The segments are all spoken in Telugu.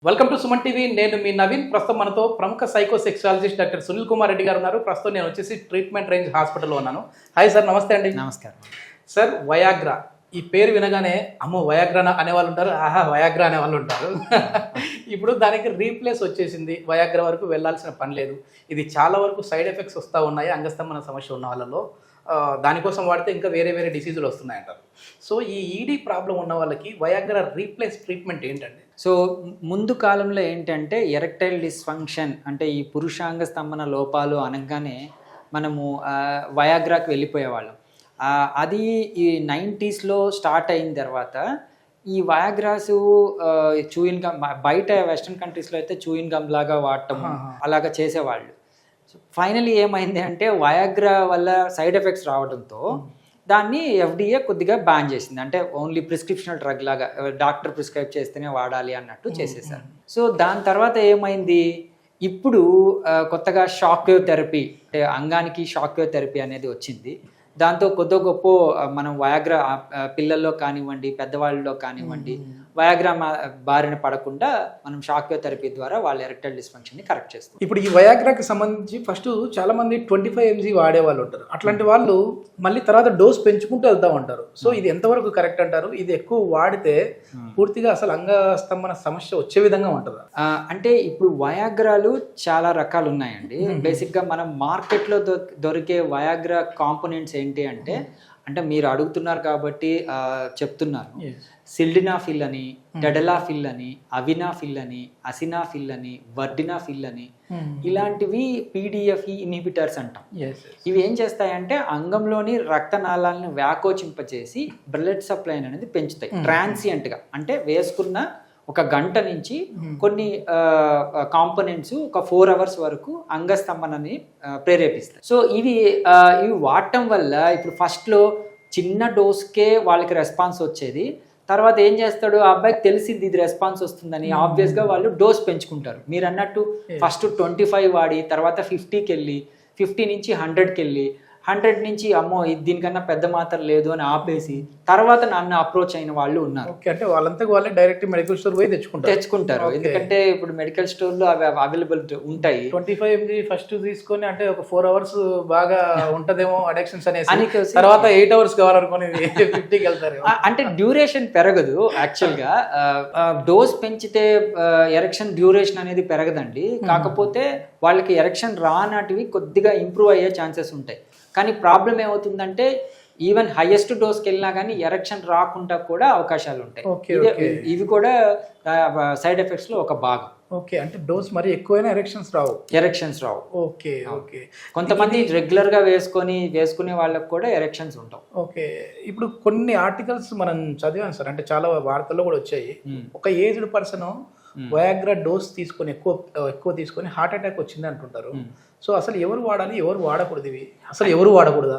Welcome to Suman TV. నేను మీ నవీన్. ప్రస్తుతం మనతో ప్రముఖ సైకోసెక్సాలజిస్ట్ డాక్టర్ సునీల్ కుమార్ రెడ్డి గారు ఉన్నారు. ప్రస్తుతం నేను వచ్చేసి ట్రీట్మెంట్ రేంజ్ హాస్పిటల్లో ఉన్నాను. హాయ్ సార్, నమస్తే అండి. నమస్కారం సార్, వయాగ్రా ఈ పేరు వినగానే అమ్మో వయాగ్రా అనేవాళ్ళు ఉంటారు, ఆహా వయాగ్రా అనేవాళ్ళు ఉంటారు. ఇప్పుడు దానికి రీప్లేస్ వచ్చేసింది. వయాగ్రా వరకు వెళ్ళాల్సిన పని లేదు. ఇది చాలా వరకు సైడ్ ఎఫెక్ట్స్ వస్తూ ఉన్నాయి అంగస్తంభన సమస్య ఉన్న వాళ్ళలో. దానికోసం వాడితే ఇంకా వేరే వేరే డిసీజులు వస్తున్నాయంటారు. సో ఈ ఈడీ ప్రాబ్లం ఉన్న వాళ్ళకి వయాగ్రా రీప్లేస్ ట్రీట్మెంట్ ఏంటండి? సో ముందు కాలంలో ఏంటంటే ఎరెక్టైల్ డిస్ఫంక్షన్ అంటే ఈ పురుషాంగ స్తంభన లోపాలు అనగానే మనము వయాగ్రాకి వెళ్ళిపోయేవాళ్ళం. అది ఈ 90స్లో స్టార్ట్ అయిన తర్వాత ఈ వయాగ్రాస్ చూయిన్ గమ్ బయట వెస్ట్రన్ కంట్రీస్లో అయితే చూయిన్ గమ్ లాగా వాడటం అలాగా చేసేవాళ్ళు. ఫైనలీ ఏమైంది అంటే వయాగ్రా వల్ల సైడ్ ఎఫెక్ట్స్ రావడంతో దాన్ని FDA కొద్దిగా బ్యాన్ చేసింది. అంటే ఓన్లీ ప్రిస్క్రిప్షనల్ డ్రగ్ లాగా డాక్టర్ ప్రిస్క్రైబ్ చేస్తేనే వాడాలి అన్నట్టు చేసేసారు. సో దాని తర్వాత ఏమైంది, ఇప్పుడు కొత్తగా షాక్ వేవ్ థెరపీ అంటే అంగానికి షాక్ వేవ్ థెరపీ అనేది వచ్చింది. దాంతో కొద్ది గొప్ప మనం వయాగ్రా పిల్లల్లో కానివ్వండి పెద్దవాళ్ళలో కానివ్వండి వయాగ్రా బారిన పడకుండా మనం షాక్ వేవ్ థెరపీ ద్వారా వాళ్ళ ఎరెక్టైల్ డిస్ఫంక్షన్ని కరెక్ట్ చేస్తాం. ఇప్పుడు ఈ వయాగ్రాకి సంబంధించి ఫస్ట్ చాలా మంది 25 mg వాడే వాళ్ళు ఉంటారు. అట్లాంటి వాళ్ళు మళ్ళీ తర్వాత డోస్ పెంచుకుంటూ వెళ్తా ఉంటారు. సో ఇది ఎంతవరకు కరెక్ట్ అంటారు? ఇది ఎక్కువ వాడితే పూర్తిగా అసలు అంగస్తంభన సమస్య వచ్చే విధంగా ఉంటుందా? అంటే ఇప్పుడు వయాగ్రాలు చాలా రకాలు ఉన్నాయండి. బేసిక్గా మనం మార్కెట్లో దొరికే వయాగ్రా కాంపోనెంట్స్ ఏంటి అంటే మీరు అడుగుతున్నారు కాబట్టి చెప్తున్నాను. సిల్డినాఫిల్ అని, టెడలాఫిల్ అని, అవినాఫిల్ అని, అసినాఫిల్ అని, వర్డినాఫిల్ అని ఇలాంటివి PDFE ఇన్హిబిటర్స్ అంటాం. ఇవి ఏం చేస్తాయంటే అంగంలోని రక్తనాళాలను వ్యాకోచింపచేసి బ్లడ్ సప్లై అనేది పెంచుతాయి ట్రాన్సియంట్గా. అంటే వేసుకున్న ఒక గంట నుంచి కొన్ని కాంపోనెంట్స్ ఒక 4 hours వరకు అంగస్తంభనని ప్రేరేపిస్తాయి. సో ఇవి వాడటం వల్ల ఇప్పుడు ఫస్ట్లో చిన్న డోస్కే వాళ్ళకి రెస్పాన్స్ వచ్చేది. తర్వాత ఏం చేస్తాడు, ఆ అబ్బాయికి తెలిసింది ఇది రెస్పాన్స్ వస్తుందని ఆబ్వియస్గా వాళ్ళు డోస్ పెంచుకుంటారు. మీరు అన్నట్టు ఫస్ట్ 25 వాడి తర్వాత 50కి వెళ్ళి 50 నుంచి 100కి వెళ్ళి 100 నుంచి అమ్మో దీనికన్నా పెద్ద మాత్ర లేదు అని ఆపేసి తర్వాత నన్ను అప్రోచ్ అయిన వాళ్ళు ఉన్నారు. అంటే వాళ్ళంతా వాళ్ళే డైరెక్ట్ మెడికల్ స్టోర్ పోయి తెచ్చుకుంటారు. ఎందుకంటే ఇప్పుడు మెడికల్ స్టోర్లో అవి అవైలబుల్ ఉంటాయి. 25 mg ఫస్ట్ తీసుకొని అంటే ఒక 4 hours బాగా ఉంటదేమో అడిక్షన్స్ అనేసి తర్వాత 8 hours కావాలనుకుని 50కి వెళ్తారు. అంటే డ్యూరేషన్ పెరగదు యాక్చువల్గా. డోస్ పెంచితే ఎరెక్షన్ డ్యూరేషన్ అనేది పెరగదండి. కాకపోతే వాళ్ళకి ఎరెక్షన్ రానటివి కొద్దిగా ఇంప్రూవ్ అయ్యే ఛాన్సెస్ ఉంటాయి. కానీ ప్రాబ్లం ఏమవుతుందంటే ఈవెన్ హైయెస్ట్ డోస్కి వెళ్ళినా కానీ ఎరెక్షన్ రాకుండా కూడా అవకాశాలు ఉంటాయి. ఇది కూడా సైడ్ ఎఫెక్ట్స్లో ఒక భాగం. ఓకే, అంటే డోస్ మరి ఎక్కువైనా ఎరెక్షన్స్ రావు. Okay okay. కొంతమంది రెగ్యులర్గా వేసుకునే వాళ్ళకి కూడా ఎరెక్షన్స్ ఉంటావు. ఓకే, ఇప్పుడు కొన్ని ఆర్టికల్స్ మనం చదివాను సార్, అంటే చాలా వార్తల్లో కూడా వచ్చాయి. ఒక ఏజ్డ్ పర్సన్ వయాగ్రా డోస్ తీసుకొని ఎక్కువ తీసుకొని హార్ట్ అటాక్ వచ్చింది అంటుంటారు. సో అసలు ఎవరు వాడాలి, ఎవరు వాడకూడదు, ఇవి అసలు ఎవరు వాడకూడదా?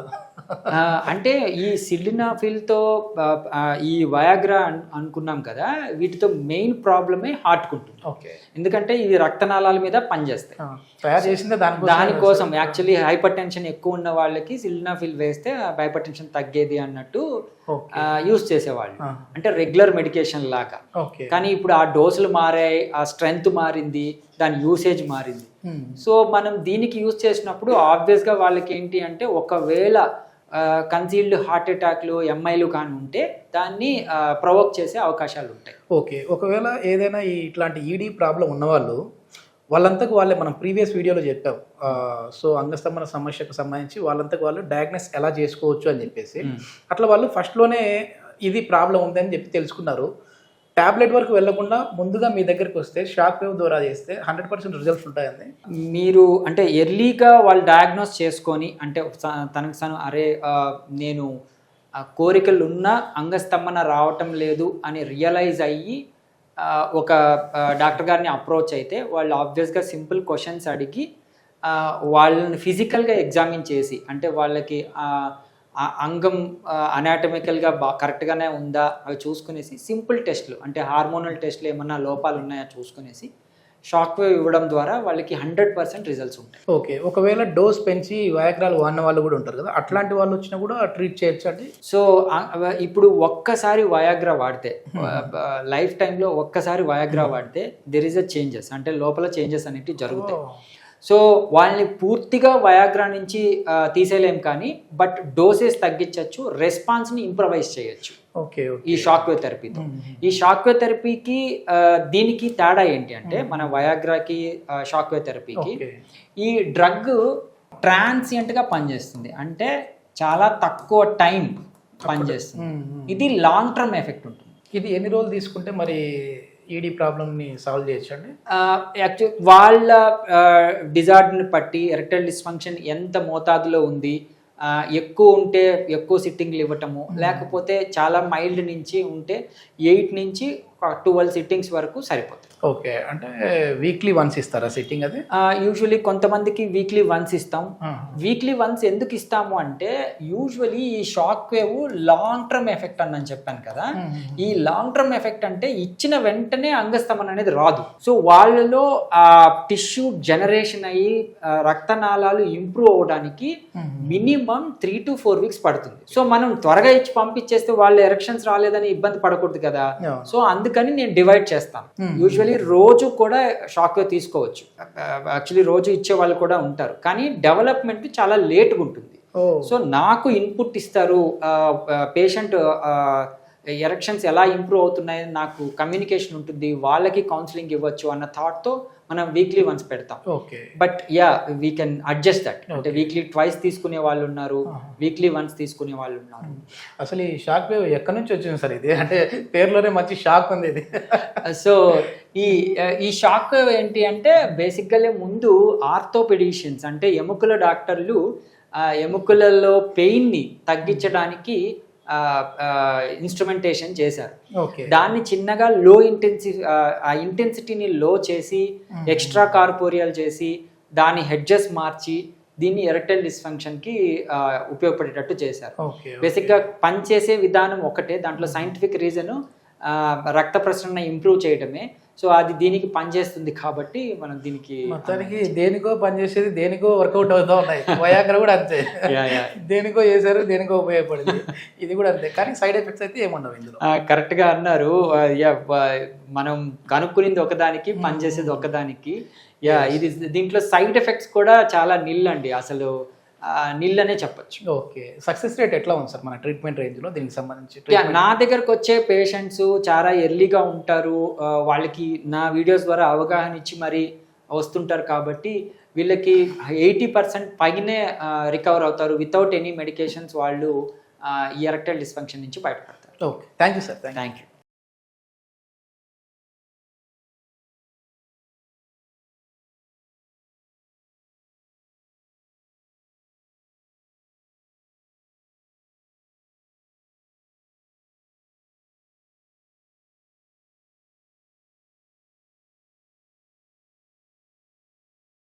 అంటే ఈ సిల్డినాఫిల్తో ఈ వయాగ్రా అనుకున్నాం కదా, వీటితో మెయిన్ ప్రాబ్లమే హార్ట్కి ఉంటుంది. ఓకే, ఎందుకంటే ఇవి రక్తనాళాల మీద పనిచేస్తాయి. తయారు చేసిందే దానికోసం. యాక్చువల్లీ హైపర్ టెన్షన్ ఎక్కువ ఉన్న వాళ్ళకి సిల్డినాఫిల్ వేస్తే హైపర్ టెన్షన్ తగ్గేది అన్నట్టు యూస్ చేసేవాళ్ళు, అంటే రెగ్యులర్ మెడికేషన్ లాగా. కానీ ఇప్పుడు ఆ డోసులు మారాయి, ఆ స్ట్రెంగ్త్ మారింది, దాని యూసేజ్ మారింది. సో మనం దీనికి యూజ్ చేసినప్పుడు ఆబ్వియస్గా వాళ్ళకి ఏంటి అంటే ఒకవేళ కన్సీల్డ్ హార్ట్ అటాక్లు MIలు కానీ ఉంటే దాన్ని ప్రొవోక్ చేసే అవకాశాలు ఉంటాయి. ఓకే, ఒకవేళ ఏదైనా ఇట్లాంటి ఈడీ ప్రాబ్లం ఉన్నవాళ్ళు వాళ్ళంతకు వాళ్ళే మనం ప్రీవియస్ వీడియోలో చెప్పాం. సో అంగస్తంభన సమస్యకు సంబంధించి వాళ్ళంతకు వాళ్ళు డయాగ్నోస్ ఎలా చేసుకోవచ్చు అని చెప్పేసి, అట్లా వాళ్ళు ఫస్ట్లోనే ఇది ప్రాబ్లం ఉందని చెప్పి తెలుసుకున్నారు. టాబ్లెట్ వరకు వెళ్లకుండా ముందుగా మీ దగ్గరికి వస్తే షాక్ వేవ్ ద్వారా చేస్తే 100% రిజల్ట్స్ ఉంటాయండి. మీరు అంటే ఎర్లీగా వాళ్ళు డయాగ్నోస్ చేసుకొని అంటే తనకు అరే నేను కోరికలు ఉన్న అంగస్తంభన రావటం లేదు అని రియలైజ్ అయ్యి ఒక డాక్టర్ గారిని అప్రోచ్ అయితే వాళ్ళు ఆబ్వియస్గా సింపుల్ క్వశ్చన్స్ అడిగి వాళ్ళని ఫిజికల్గా ఎగ్జామిన్ చేసి, అంటే వాళ్ళకి అంగం అనాటమికల్గా కరెక్ట్గానే ఉందా అవి చూసుకునేసి సింపుల్ టెస్ట్లు, అంటే హార్మోనల్ టెస్ట్లు ఏమన్నా లోపాలు ఉన్నాయా చూసుకునేసి షాక్ వేవ్ ఇవ్వడం ద్వారా వాళ్ళకి 100% రిజల్ట్స్ ఉంటాయి. ఓకే, ఒకవేళ డోస్ పెంచి వయాగ్రాలు వాడిన వాళ్ళు కూడా ఉంటారు కదా, అట్లాంటి వాళ్ళు వచ్చినా కూడా ట్రీట్ చేయొచ్చు అండి? సో ఇప్పుడు ఒక్కసారి వయాగ్రా వాడితే లైఫ్ టైంలో ఒక్కసారి వయాగ్రా వాడితే దెర్ ఇస్ అ చేంజెస్, అంటే లోపల చేంజెస్ అనేవి జరుగుతాయి. సో వాళ్ళని పూర్తిగా వయాగ్రా నుంచి తీసేయలేం, కానీ బట్ డోసెస్ తగ్గించవచ్చు, రెస్పాన్స్ని ఇంప్రవైజ్ చేయొచ్చు ఓకే ఈ షాక్ వేవ్ థెరపీతో. ఈ షాక్ వేవ్ థెరపీకి దీనికి తేడా ఏంటి అంటే, మన వయాగ్రాకి షాక్ వేవ్ థెరపీకి ఈ డ్రగ్ ట్రాన్సియంట్గా పనిచేస్తుంది, అంటే చాలా తక్కువ టైం పనిచేస్తుంది. ఇది లాంగ్ టర్మ్ ఎఫెక్ట్ ఉంటుంది. ఇది ఎన్ని రోజులు తీసుకుంటే మరి ఈడీ ప్రాబ్లమ్ని సాల్వ్ చేయొచ్చండి? యాక్చువల్ వాళ్ళ డిజార్డర్ని బట్టి ఎరెక్టైల్ డిస్ఫంక్షన్ ఎంత మోతాదులో ఉంది, ఎక్కువ ఉంటే ఎక్కువ సిట్టింగ్లు ఇవ్వటము, లేకపోతే చాలా మైల్డ్ నుంచి ఉంటే 8 నుంచి 12 సిట్టింగ్స్ వరకు సరిపోతుంది. ఓకే, అంటే వీక్లీ వన్స్ ఇస్తారా సిట్టింగ్ అది? యూజువలీ కొంతమందికి వీక్లీ వన్స్ ఇస్తాం. వీక్లీ వన్స్ ఎందుకు ఇస్తాము అంటే, యూజువలీ ఈ shock wave long term effect అని చెప్పాను కదా, ఈ లాంగ్ టర్మ్ ఎఫెక్ట్ అంటే ఇచ్చిన వెంటనే అంగస్తమనం అనేది రాదు. సో వాళ్ళలో ఆ టిష్యూ జనరేషన్ అయ్యి రక్తనాళాలు ఇంప్రూవ్ అవడానికి మినిమం 3 to 4 వీక్స్ పడుతుంది. సో మనం త్వరగా ఇచ్చి పంపించేస్తే వాళ్ళు ఎరెక్షన్స్ రాలేదని ఇబ్బంది పడకూడదు కదా, సో అందుకని నేను డివైడ్ చేస్తాను. యూజువలీ రోజు కూడా షాక్ వేవ్ తీసుకోవచ్చు, యాక్చువల్లీ రోజు ఇచ్చే వాళ్ళు కూడా ఉంటారు, కానీ డెవలప్మెంట్ చాలా లేట్గా ఉంటుంది. సో నాకు ఇన్పుట్ ఇస్తారు, పేషెంట్ ఎరెక్షన్స్ ఎలా ఇంప్రూవ్ అవుతున్నాయని నాకు కమ్యూనికేషన్ ఉంటుంది, వాళ్ళకి కౌన్సిలింగ్ ఇవ్వచ్చు అన్న థాట్తో మనం వీక్లీ వన్స్ పెడతాం. Okay, but yeah we can adjust that, అంటే వీక్లీ ట్వైస్ తీసుకునే వాళ్ళు ఉన్నారు, వీక్లీ వన్స్ తీసుకునే వాళ్ళు ఉన్నారు. అసలు ఈ షాక్ వేవ్ ఎక్కడి నుంచి వచ్చింది సార్? ఇది అంటే పేర్లోనే మంచి షాక్ ఉంది ఇది. సో ఈ షాక్ వేవ్ ఏంటి అంటే, బేసిక్గా ముందు ఆర్థోపెడిషియన్స్ అంటే ఎముకల డాక్టర్లు ఎముకలలో పెయిన్ని తగ్గించడానికి ఇన్స్ట్రుమెంటేషన్ చేశారు. దాన్ని చిన్నగా లో ఇంటెన్సిటీని లో చేసి ఎక్స్ట్రా కార్పోరియల్ చేసి దాని హెడ్జెస్ మార్చి దీన్ని ఎరెక్టైల్ డిస్ఫంక్షన్ కి ఉపయోగపడేటట్టు చేశారు. బేసిక్గా పనిచేసే విధానం ఒకటే, దాంట్లో సైంటిఫిక్ రీజన్ రక్త ప్రసరణ ఇంప్రూవ్ చేయడమే. సో అది దీనికి పనిచేస్తుంది కాబట్టి మనం దీనికి మొత్తానికి దేనికో పనిచేసేది దేనికో వర్కౌట్ అవుతూ ఉన్నాయి. వయాగ్రా కూడా అంతే, దేనికో చేశారు, దేనికో ఉపయోగపడింది. ఇది కూడా అంతే, కానీ సైడ్ ఎఫెక్ట్స్ అయితే ఏముండవు ఇందులో. కరెక్ట్గా అన్నారు. మనం కనుక్కునింది ఒకదానికి, పనిచేసేది ఒకదానికి. ఇది దీంట్లో సైడ్ ఎఫెక్ట్స్ కూడా చాలా నిల్ అండి, అసలు నిల్ అనే చెప్పచ్చు. ఓకే, సక్సెస్ రేట్ ఎట్లా ఉంది సార్ మన ట్రీట్మెంట్ రేంజ్లో దీనికి సంబంధించి? నా దగ్గరకు వచ్చే పేషెంట్స్ చాలా ఎర్లీగా ఉంటారు, వాళ్ళకి నా వీడియోస్ ద్వారా అవగాహన ఇచ్చి మరి వస్తుంటారు కాబట్టి వీళ్ళకి 80% పైనే రికవర్ అవుతారు. వితౌట్ ఎనీ మెడికేషన్స్ వాళ్ళు ఈ ఎరెక్టైల్ డిస్ఫంక్షన్ నుంచి బయటపడతారు. Okay, thank you sir. Thank you.